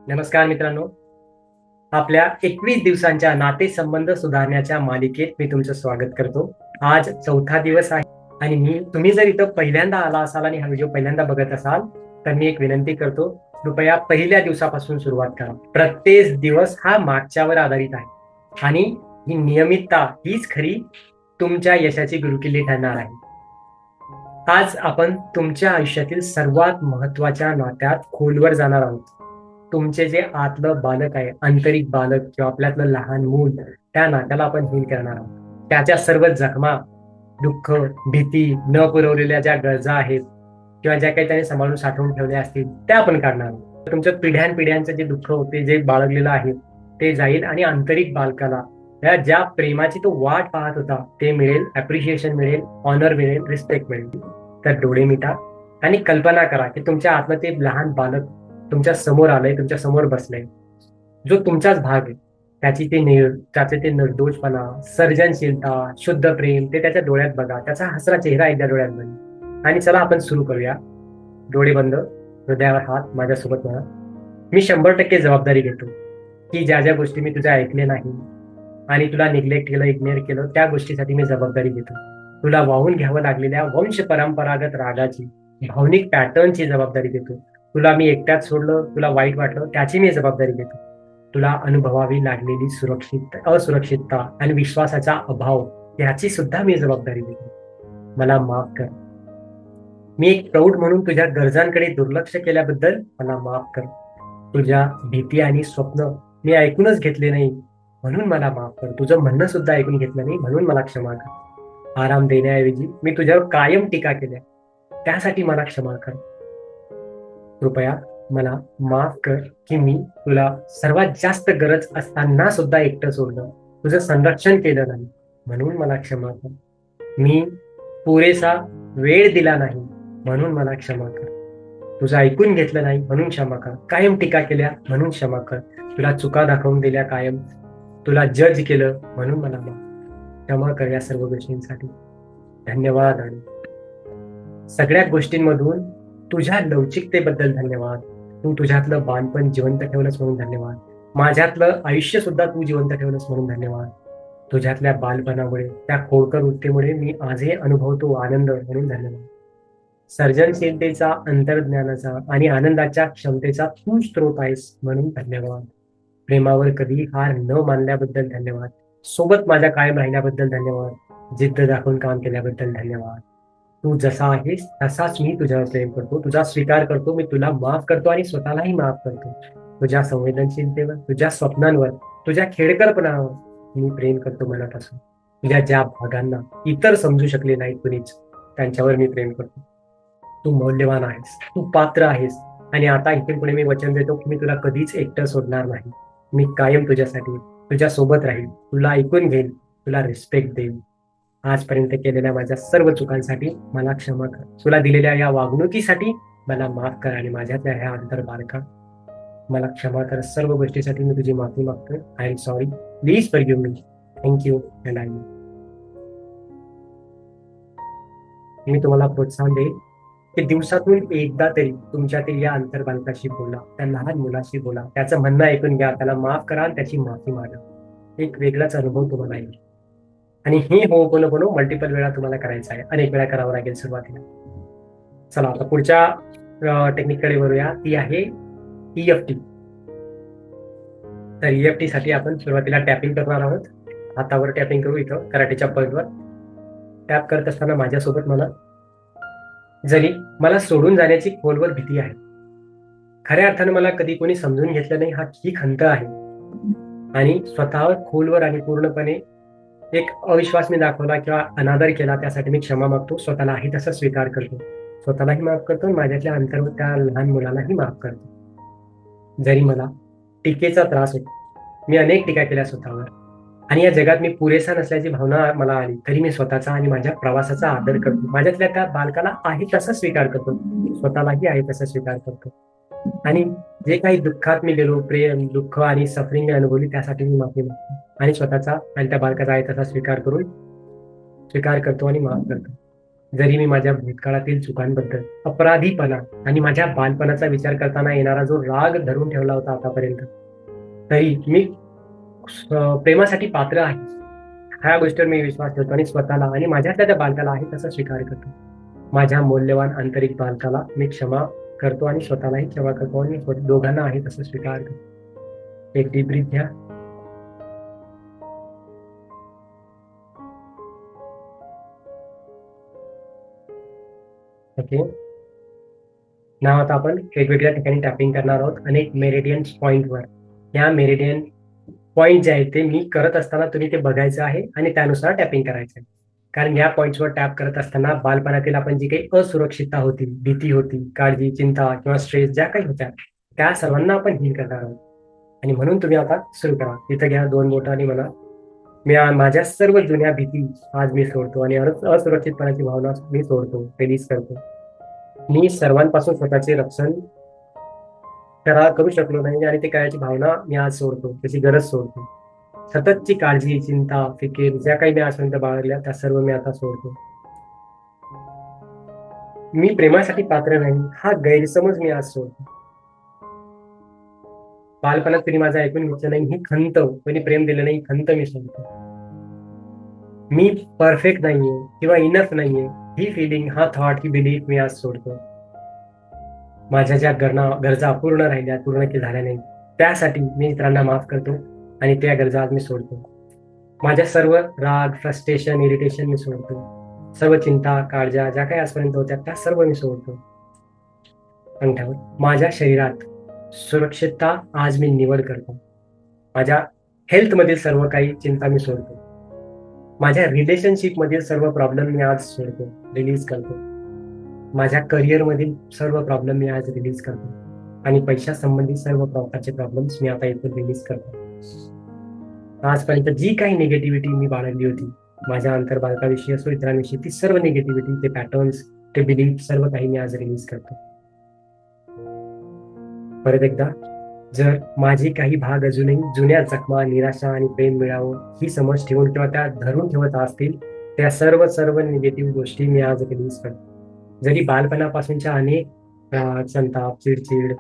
नमस्कार मित्रांनो, आपल्या 21 दिवसांच्या नातेसंबंध सुधारण्याच्या मालिकेत मी तुमचं स्वागत करतो. आज 4था दिवस आहे आणि तुम्ही जर इथं पहिल्यांदा आला असाल आणि हा व्हिडिओ पहिल्यांदा बघत असाल, तर मी एक विनंती करतो, कृपया पहिल्या दिवसापासून सुरुवात करा. प्रत्येक दिवस हा मागच्यावर आधारित आहे आणि ही नियमितता हीच खरी तुमच्या यशाची गुरुकिल्ली ठरणार आहे. आज आपण तुमच्या आयुष्यातील सर्वात महत्त्वाच्या नात्यात खोलवर जाणार आहोत. तुमचे जे आतलं बालक आहे, आंतरिक बालक किंवा आपल्यातलं लहान मूल, त्या नात्याला आपण हील करणार आहोत. त्याच्या सर्व जखमा, दुःख, भीती, न पुरवलेल्या ज्या गरजा आहेत किंवा ज्या काही त्याने सांभाळून साठवून ठेवल्या असतील, त्या आपण काढणार आहोत. तुमच्या पिढ्यानपिढ्यांचं जे दुःख होते, जे बाळगलेलं आहे, ते जाईल आणि आंतरिक बालकाला ज्या प्रेमाची तो वाट पाहत होता, ते मिळेल, अप्रिशिएशन मिळेल, ऑनर मिळेल, रिस्पेक्ट मिळेल. तर डोळे मिटा आणि कल्पना करा की तुमच्या आतलं ते लहान बालक तुमच्या समोर आलंय, तुमच्या समोर बसलंय, जो तुमचाच भाग आहे. त्याचे ते निर्दोषपणा, सर्जनशीलता, शुद्ध प्रेम ते त्याच्या डोळ्यात बघा. त्याचा हसरा चेहरा एकदा डोळ्यात बघा. आणि चला आपण सुरू करूया. डोळे बंद, हृदयावर हात, माझ्यासोबत म्हणा, मी 100% जबाबदारी घेतो की ज्या ज्या गोष्टी मी तुझ्या ऐकले नाही आणि तुला निग्लेक्ट केलं, इग्नोर केलं, त्या गोष्टीसाठी मी जबाबदारी घेतो. तुला वाहून घ्यावं लागलेल्या वंश परंपरागत रागाची, भावनिक पॅटर्नची जबाबदारी घेतो. तुला मी एकट्यात सोडलं, तुला वाईट वाटलं, त्याची मी जबाबदारी घेतो. तुला अनुभवावी लागलेली असुरक्षितता आणि विश्वासाचा अभाव, याची सुद्धा मी जबाबदारी घेतो. मला माफ कर. मी एक प्रौढ म्हणून तुझ्या गरजांकडे दुर्लक्ष केल्याबद्दल मला माफ कर. तुझ्या भीती आणि स्वप्न मी ऐकूनच घेतले नाही म्हणून मला माफ कर. तुझं म्हणणं सुद्धा ऐकून घेतलं नाही म्हणून मला क्षमा कर. आराम देण्याऐवजी मी तुझ्यावर कायम टीका केल्या, त्यासाठी मला क्षमा कर. कृपया मला माफ कर की मी तुला सर्वात जास्त गरज असताना सुद्धा एकटं सोडलं, तुझं संरक्षण केलं नाही म्हणून मला क्षमा कर. मी पुरेसा वेळ दिला नाही म्हणून मला क्षमा कर. तुझं ऐकून घेतलं नाही म्हणून क्षमा कर. कायम टीका केल्या म्हणून क्षमा कर. तुला चुका दाखवून दिल्या कायम, तुला जज केलं म्हणून मला क्षमा कर. या सर्व गोष्टींसाठी धन्यवाद. आणि सगळ्या गोष्टींमधून तुझ्या लवचिकतेबद्दल धन्यवाद. तू तुझ्यातलं बालपण जिवंत ठेवलंस म्हणून धन्यवाद. माझ्यातलं आयुष्य सुद्धा तू जिवंत ठेवलंस म्हणून धन्यवाद. तुझ्यातल्या बालपणामुळे, त्या खोडकर वृत्तीमुळे मी आजही अनुभवतो आनंद म्हणून धन्यवाद. सर्जनशीलतेचा, अंतर्ज्ञानाचा आणि आनंदाच्या क्षमतेचा तू स्रोत आहेस म्हणून धन्यवाद. प्रेमावर कधी हार न मानल्याबद्दल धन्यवाद. सोबत माझ्या कायम राहिल्याबद्दल धन्यवाद. जिद्द दाखवून काम केल्याबद्दल धन्यवाद. तू जसा आहेस तसाच मी तुझ्यावर प्रेम करतो, तुझा स्वीकार करतो, मी तुला माफ करतो आणि स्वतःलाही माफ करतो. तुझ्या संवेदनशीलतेवर, तुझ्या स्वप्नांवर, तुझ्या खेळकरपणावर मी प्रेम करतो मनापासून. तुझ्या ज्या भागांना इतर समजू शकले नाहीत कुणीच, त्यांच्यावर मी प्रेम करतो. तू मौल्यवान आहेस, तू पात्र आहेस आणि आता इथून पुढे मी वचन देतो की मी तुला कधीच एकटं सोडणार नाही. मी कायम तुझ्यासाठी, तुझ्या सोबत राहील, तुला ऐकून घेईल, तुला रिस्पेक्ट देईल. आजपर्यंत केलेल्या माझ्या सर्व चुकांसाठी मला क्षमा कर. तुला दिलेल्या या वागणुकीसाठी मला माफ कर आणि माझ्यातल्या ह्या अंतर्बालका मला क्षमा कर. सर्व गोष्टीसाठी मी तुझी माफी मागतो. I am sorry. Please forgive me. Thank you and I मी तुम्हाला प्रोत्साहन देईल की दिवसातून एकदा तरी तुमच्यातील या अंतर्बालकाशी बोला, त्या लहान मुलाशी बोला, त्याचं म्हणणं ऐकून घ्या, त्याला माफ करा आणि त्याची माफी मागा. एक वेगळाच अनुभव तुम्हाला येईल. आणि ही होपोनोपोनो मल्टिपल वेळा तुम्हाला करायचं आहे, अनेक वेळा करावं लागेल सुरुवातीला. चला आता पुढच्या टेक्निककडे वळूया. ती आहे EFT. तर EFT साठी आपण सुरुवातीला टॅपिंग करणार आहोत. हातावर टॅपिंग करू, इथं कराटेच्या पॉईंटवर टॅप करत असताना माझ्यासोबत मला, जरी मला सोडून जाण्याची खोलवर भीती आहे, खऱ्या अर्थानं मला कधी कोणी समजून घेतलं नाही, ही खंत आहे आणि स्वतःवर खोलवर आणि पूर्णपणे एक अविश्वास मी दाखवला किंवा अनादर केला, त्यासाठी मी क्षमा मागतो. स्वतःलाही तसा स्वीकार करतो, स्वतःलाही माफ करतो, माझ्यातल्या अंतर्गत त्या लहान मुलालाही माफ करतो. जरी मला टीकेचा त्रास होतो, मी अनेक टीका केल्या स्वतःवर आणि या जगात मी पुरेसा नसल्याची भावना मला आली, तरी मी स्वतःचा आणि माझ्या प्रवासाचा आदर करतो. माझ्यातल्या त्या बालकाला आहे तसा स्वीकार करतो, स्वतःलाही आहे तसा स्वीकार करतो. आणि जे काही दुःखात मी गेलो, प्रेम, दुःख आणि सफरिंग मी अनुभवली, त्यासाठी मी माफी मागतो आणि स्वतःचा आणि त्या बालकाचा आहे तसा स्वीकार करतो आणि माफ करतो. जरी मी माझ्या भूतकाळातील चुकांबद्दल, अपराधीपणा आणि माझ्या बालपणाचा विचार करताना येणारा जो राग धरून ठेवला होता आतापर्यंत, तरी मी प्रेमासाठी पात्र आहे ह्या गोष्टीवर मी विश्वास ठेवतो आणि स्वतःला आणि माझ्यातल्या त्या बालकाला आहे तसा स्वीकार करतो. माझ्या मौल्यवान आंतरिक बालकाला मी क्षमा करतो आणि स्वतःलाही क्षमा करतो आणि दोघांना आहे तसं स्वीकार करतो. एक डीप ब्रीथ घ्या. ओके. नाव आता आपण वेगवेगळ्या ठिकाणी टॅपिंग करणार आहोत अनेक मेरिडियन पॉईंटवर. या मेरिडियन पॉईंट जे आहेत ते मी करत असताना तुम्ही ते बघायचं आहे आणि त्यानुसार टॅपिंग करायचं आहे. कारण या पॉईंट्सवर टॅप करत असताना बालपणातील आपण जी काही असुरक्षितता होती, भीती होती, काळजी, चिंता किंवा स्ट्रेस ज्या काही होत्या त्या सर्वांना आपण हील करणार आहोत. आणि म्हणून तुम्ही आता सुरू करा. तिथं घ्या 2 बोटं आणि म्हणा, मी माझ्या सर्व जुन्या भीती आज मी सोडतो आणि असुरक्षितपणाची भावना मी सोडतो, रिलीज करतो. मी सर्वांपासून स्वतःचे रक्षण करू शकलो नाही आणि ते करायची भावना मी आज सोडतो, त्याची गरज सोडतो. सततची काळजी, चिंता, फिकीर ज्या काही मी आजपर्यंत बाळगल्या त्या सर्व मी आता सोडतो. मी प्रेमासाठी पात्र नाही हा गैरसमज मी आज सोडतो. बालपणात कुणी माझं ऐकून घेतलं नाही ही खंत, कोणी प्रेम दिलं नाही खंत मी सोडतो. मी परफेक्ट नाहीये किंवा इनफ नाहीये ही फिलिंग, हा थॉट, ही बिलीफ मी आज सोडतो. माझ्या ज्या गरजा अपूर्ण राहिल्या, पूर्ण झाल्या नाही त्यासाठी मी इतरांना माफ करतो आणि त्या गरजा आज मी सोडतो. माझ्या सर्व राग, फ्रस्ट्रेशन, इरिटेशन मी सोडतो. सर्व चिंता, काळजा ज्या काही आजपर्यंत होत्या त्या सर्व मी सोडतो. अंगठ्यावर माझ्या शरीरात सुरक्षितता आज मी निवड करतो. माझ्या हेल्थमधील सर्व काही चिंता मी सोडतो. माझ्या रिलेशनशिप मधील सर्व प्रॉब्लेम मी आज सोडतो, रिलीज करतो. माझ्या करिअर मधील सर्व प्रॉब्लेम मी आज रिलीज करतो आणि पैशा संबंधित सर्व प्रकारचे प्रॉब्लेम्स मी आता इथून रिलीज करतो. आजपर्यंत जी काही निगेटिव्हिटी मी बाळगली होती माझ्या अंतर्बालकाविषयी असो, इतरांविषयी, ती सर्व निगेटिव्हिटी, ते पॅटर्न्स, ते बिलीफ सर्व काही मी आज रिलीज करतो. परत एकदा, जर माझी काही भाग अजूनही जुन्या जखमा, निराशा आणि प्रेम मिळावं ही समज ठेवून किंवा त्या धरून ठेवत असतील त्या सर्व निगेटिव्ह गोष्टी मी आज रिलीज करतो. जरी बालपणापासूनच्या अनेक संताप, चिडचिड,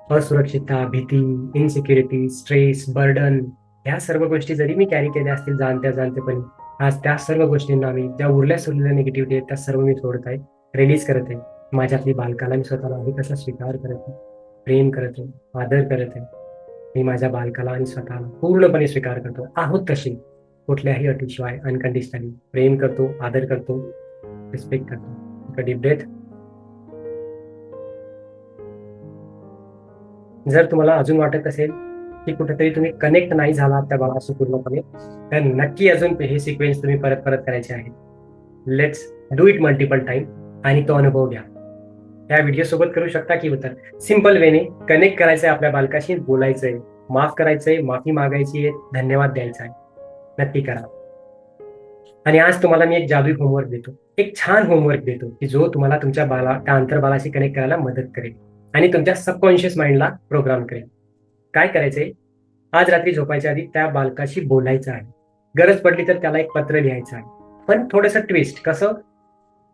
असुरक्षितता, भीती, इनसिक्युरिटी, स्ट्रेस, बर्डन ह्या सर्व गोष्टी जरी मी कॅरी केल्या असतील जाणत्यापणे, आज त्या सर्व गोष्टींना मी, ज्या उरल्या सुरलेल्या निगेटिव्हिटी आहेत त्या सर्व मी सोडत आहे, रिलीज करत आहे. माझ्यातली बालकाला मी स्वतःला आहे तसा स्वीकार करत आहे, प्रेम करत आहे, आदर करत आहे. मी माझ्या बालकाला आणि स्वतःला पूर्णपणे स्वीकार करतो, आहोत तसे, कुठल्याही अटीशिवाय अनकंडिशनली प्रेम करतो, आदर करतो, रिस्पेक्ट करतो. Deep breath. जर तुम्हाला अजून वाटत असेल की कुठेतरी तुम्ही कनेक्ट नाही झाला त्या बाळाशी पूर्णपणे, तर नक्की अजून हे सिक्वेन्स तुम्ही परत करायचे आहे. Let's do it multiple time आणि तो अनुभव घ्या. या व्हिडिओ सोबत करू शकता की उतर सिंपल वेने कनेक्ट करायचंय, आपल्या बालकाशी बोलायचंय, माफ करायचंय, माफी मागायची आहे, धन्यवाद द्यायचा आहे. नक्की करा. आणि आज तुम्हाला मी एक जादुई होमवर्क देतो, एक छान होमवर्क देतो की जो तुम्हाला तुमच्या त्या अंतर्बालाशी कनेक्ट करायला मदत करेल आणि तुमच्या सबकॉन्शियस माइंडला प्रोग्राम करेल. काय करायचंय, आज रात्री झोपायच्या आधी त्या बालकाशी बोलायचं आहे. गरज पडली तर त्याला एक पत्र लिहायचं आहे, पण थोडंसं ट्विस्ट. कसं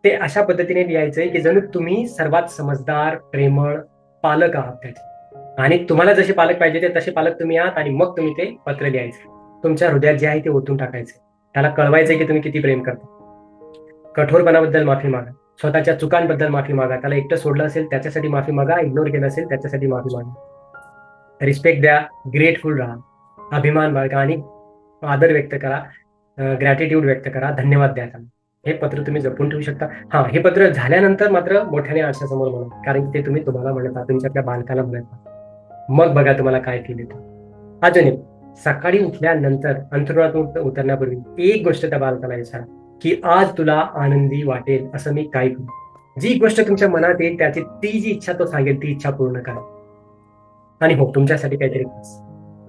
ते अशा पद्धतीने लिहायचंय की जणू तुम्ही सर्वात समजदार, प्रेमळ पालक आहात त्याचे, आणि तुम्हाला जसे पालक पाहिजे ते तसे पालक तुम्ही आहात. आणि मग तुम्ही ते पत्र लिहायचं, तुमच्या हृदयात जे आहे ते ओतून टाकायचं, त्याला कळवायचंय की तुम्ही किती प्रेम करता. कठोरपणाबद्दल माफी मागा, स्वतःच्या चुकांबद्दल माफी मागा, त्याला एकटं सोडलं असेल त्याच्यासाठी माफी मागा, इग्नोर केलं असेल त्याच्यासाठी माफी मागा. रिस्पेक्ट द्या, ग्रेटफुल राहा, अभिमान बाळगा आणि आदर व्यक्त करा, ग्रॅटिट्यूड व्यक्त करा, धन्यवाद द्या. हे पत्र तुम्ही जपून ठेवू शकता. हा, हे पत्र झाल्यानंतर मात्र मोठ्याने आरशासमोर म्हणा, कारण ते तुम्ही तुम्हाला म्हणता, तुमच्या बालकाला म्हणता. मग बघा तुम्हाला काय फील येतं. अजून एक, सकाळी उठल्यानंतर अंथरुणातून उतरण्यापूर्वी एक गोष्ट त्या बालकाला विचारा की आज तुला आनंदी वाटेल असं मी काय करू. जी गोष्ट तुमच्या मनात येईल त्याची ती जी इच्छा तो सांगेल ती इच्छा पूर्ण करा. आणि हो, तुमच्यासाठी काहीतरी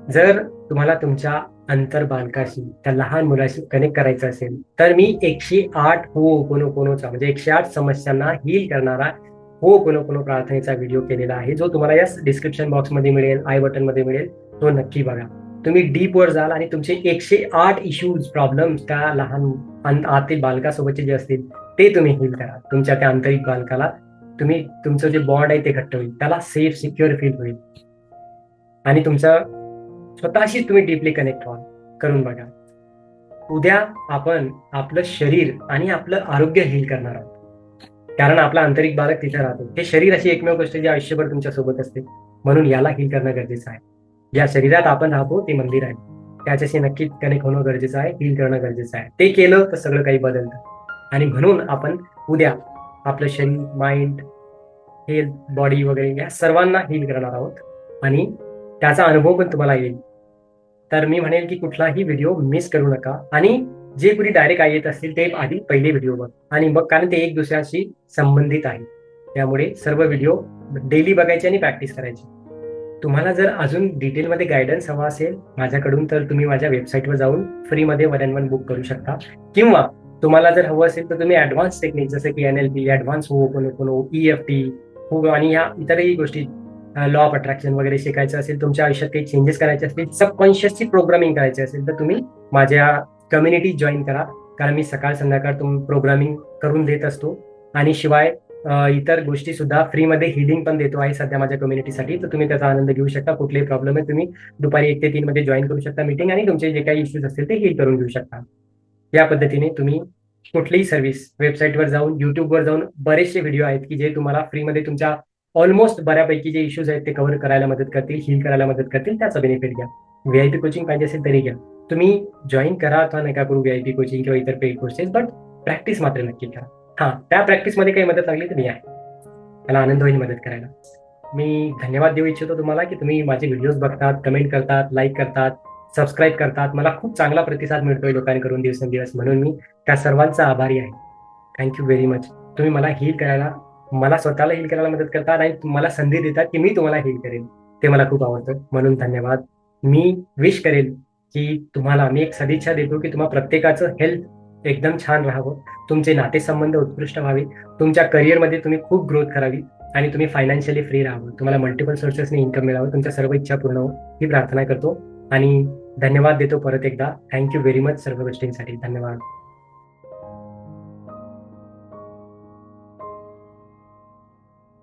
जर तुम्हाला तुमच्या अंतर बालकाशी, त्या लहान मुलाशी कनेक्ट करायचं असेल तर मी 108 होओपोनोपोनोचा म्हणजे 108 समस्यांना हील करणारा होओपोनोपोनो प्रार्थनेचा व्हिडिओ केलेला आहे, जो तुम्हाला या डिस्क्रिप्शन बॉक्समध्ये मिळेल, आय बटन मध्ये मिळेल. तो नक्की बघा. तुम्ही डीप वर जाल आणि तुमचे 108 इश्यूज, प्रॉब्लेम्स त्या लहान आतील बालकासोबतचे जे असतील ते तुम्ही हील करा. तुमच्या त्या आंतरिक बालकाला तुम्ही तुमचं जे बॉन्ड आहे ते घट्ट होईल, त्याला सेफ सिक्युअर फील होईल आणि तुमचा स्वतःशी तुम्ही डीपली कनेक्ट व्हाल. करून बघा. उद्या आपण आपलं शरीर आणि आपलं आरोग्य हील करणार आहोत, कारण आपला आंतरिक बालक तिथे राहतो. हे शरीर अशी एकमेव गोष्ट जी आयुष्यभर तुमच्या सोबत असते, म्हणून याला हील करणं गरजेचं आहे. या शरीरात आपण राहतो ते मंदिर आहे, त्याच्याशी नक्कीच कनेक्ट होणं गरजेचं आहे, हील करणं गरजेचं आहे. ते केलं तर सगळं काही बदलतं. आणि म्हणून आपण उद्या आपलं शरीर, माइंड, हेल्थ, बॉडी वगैरे या सर्वांना हील करणार आहोत आणि त्याचा अनुभव पण तुम्हाला येईल. तर मी म्हणेल की कुठलाही व्हिडिओ मिस करू नका आणि जे कुणी डायरेक्ट येत असतील ते आधी पहिले व्हिडिओ बघ आणि मग, कारण ते एक दुसऱ्याशी संबंधित आहे. त्यामुळे सर्व व्हिडिओ डेली बघायचे आणि प्रॅक्टिस करायची. तुम्हाला जर अजून डिटेलमध्ये गायडन्स हवा असेल माझ्याकडून, तर तुम्ही माझ्या वेबसाईटवर जाऊन फ्रीमध्ये 1-on-1 बुक करू शकता. किंवा तुम्हाला जर हवं असेल तर तुम्ही ऍडव्हान्स टेक्निक जसं की NLP, ऍडव्हान्स होओपोनोपोनो, EFT आणि या इतरही गोष्टी, लॉ ऑफ अट्रॅक्शन वगैरे शिकायचं असेल, तुमच्या आयुष्यात काही चेंजेस करायचे असतील, सबकॉन्शियसची प्रोग्रामिंग करायची असेल, तर तुम्ही माझ्या कम्युनिटी जॉईन करा. कारण मी सकाळ संध्याकाळ प्रोग्रामिंग करून देत असतो आणि शिवाय इतर गोष्टी सुद्धा फ्रीमध्ये हिलिंग पण देतो आहे सध्या माझ्या कम्युनिटीसाठी. तर तुम्ही त्याचा आनंद घेऊ शकता. कुठलेही प्रॉब्लेम आहे तुम्ही दुपारी 1 ते 3 मध्ये जॉईन करू शकता मीटिंग आणि तुमचे जे काही इश्यूज असतील ते हील करून घेऊ शकता. या पद्धतीने तुम्ही कुठलीही सर्व्हिस वेबसाईटवर जाऊन, युट्यूबवर जाऊन बरेचसे व्हिडिओ आहेत की जे तुम्हाला फ्रीमध्ये तुमच्या ऑलमोस्ट बऱ्यापैकी जे इश्यूज आहेत ते कव्हर करायला मदत करतील, हील करायला मदत करतील. त्याचा बेनिफिट घ्या. VIP कोचिंग पाहिजे असेल तरी घ्या. तुम्ही जॉईन करा अथवा नका करू VIP कोचिंग किंवा इतर पेड कोर्सेस, बट प्रॅक्टिस मात्र नक्की करा. हा, त्या प्रॅक्टिसमध्ये काही मदत लागली तर मी आहे. मला आनंद होईल मदत करायला. मी धन्यवाद देऊ इच्छितो तुम्हाला की तुम्ही माझे व्हिडिओज बघतात, कमेंट करतात, लाईक करतात, सबस्क्राईब करतात. मला खूप चांगला प्रतिसाद मिळतोय लोकांकडून दिवसेंदिवस, म्हणून मी त्या सर्वांचा आभारी आहे. Thank you very much. तुम्ही मला हील करायला, मला स्वतःला हील करायला मदत करतात आणि मला संधी देतात की मी तुम्हाला हील करेन. ते मला खूप आवडतं, म्हणून धन्यवाद. मी विश करेन की तुम्हाला, मी एक सदिच्छा देतो की तुम्हा प्रत्येकाचं हेल्थ एकदम छान राहावं, तुमचे नातेसंबंध उत्कृष्ट व्हावे, तुमच्या करिअरमध्ये तुम्ही खूप ग्रोथ करावी आणि तुम्ही फायनान्शियली फ्री राहावं, तुम्हाला मल्टिपल सोर्सेसने इन्कम मिळावं, तुमच्या सर्व इच्छा पूर्ण हो, ही प्रार्थना करतो आणि धन्यवाद देतो परत एकदा. थँक्यू व्हेरी मच सर्व गोष्टींसाठी. धन्यवाद.